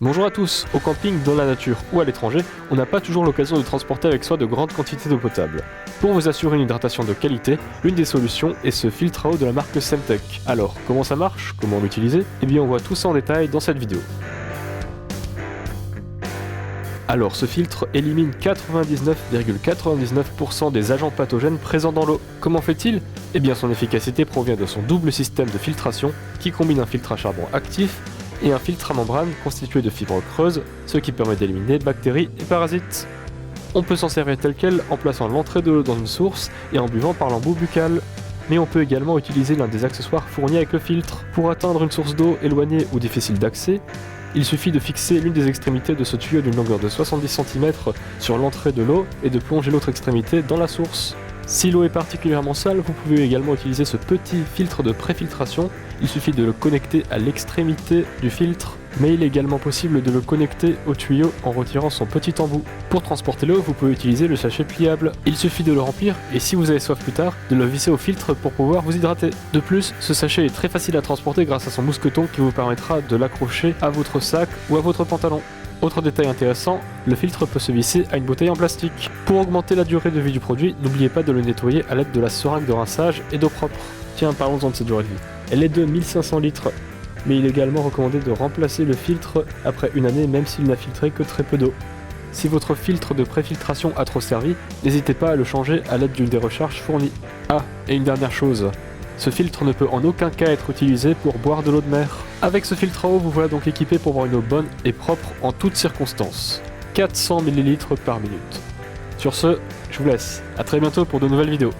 Bonjour à tous, au camping, dans la nature ou à l'étranger, on n'a pas toujours l'occasion de transporter avec soi de grandes quantités d'eau potable. Pour vous assurer une hydratation de qualité, l'une des solutions est ce filtre à eau de la marque Semtech. Alors, comment ça marche? Comment l'utiliser? Eh bien on voit tout ça en détail dans cette vidéo. Alors ce filtre élimine 99,99% des agents pathogènes présents dans l'eau. Comment fait-il? Eh bien son efficacité provient de son double système de filtration qui combine un filtre à charbon actif et un filtre à membrane constitué de fibres creuses, ce qui permet d'éliminer bactéries et parasites. On peut s'en servir tel quel en plaçant l'entrée de l'eau dans une source et en buvant par l'embout buccal. Mais on peut également utiliser l'un des accessoires fournis avec le filtre. Pour atteindre une source d'eau éloignée ou difficile d'accès, il suffit de fixer l'une des extrémités de ce tuyau d'une longueur de 70 cm sur l'entrée de l'eau et de plonger l'autre extrémité dans la source. Si l'eau est particulièrement sale, vous pouvez également utiliser ce petit filtre de préfiltration. Il suffit de le connecter à l'extrémité du filtre, mais il est également possible de le connecter au tuyau en retirant son petit embout. Pour transporter l'eau, vous pouvez utiliser le sachet pliable. Il suffit de le remplir et si vous avez soif plus tard, de le visser au filtre pour pouvoir vous hydrater. De plus, ce sachet est très facile à transporter grâce à son mousqueton qui vous permettra de l'accrocher à votre sac ou à votre pantalon. Autre détail intéressant, le filtre peut se visser à une bouteille en plastique. Pour augmenter la durée de vie du produit, n'oubliez pas de le nettoyer à l'aide de la seringue de rinçage et d'eau propre. Tiens, parlons-en de cette durée de vie. Elle est de 1500 litres, mais il est également recommandé de remplacer le filtre après une année même s'il n'a filtré que très peu d'eau. Si votre filtre de préfiltration a trop servi, n'hésitez pas à le changer à l'aide d'une des recharges fournies. Ah, et une dernière chose. Ce filtre ne peut en aucun cas être utilisé pour boire de l'eau de mer. Avec ce filtre à eau, vous voilà donc équipé pour boire une eau bonne et propre en toutes circonstances. 400 ml par minute. Sur ce, je vous laisse. A très bientôt pour de nouvelles vidéos.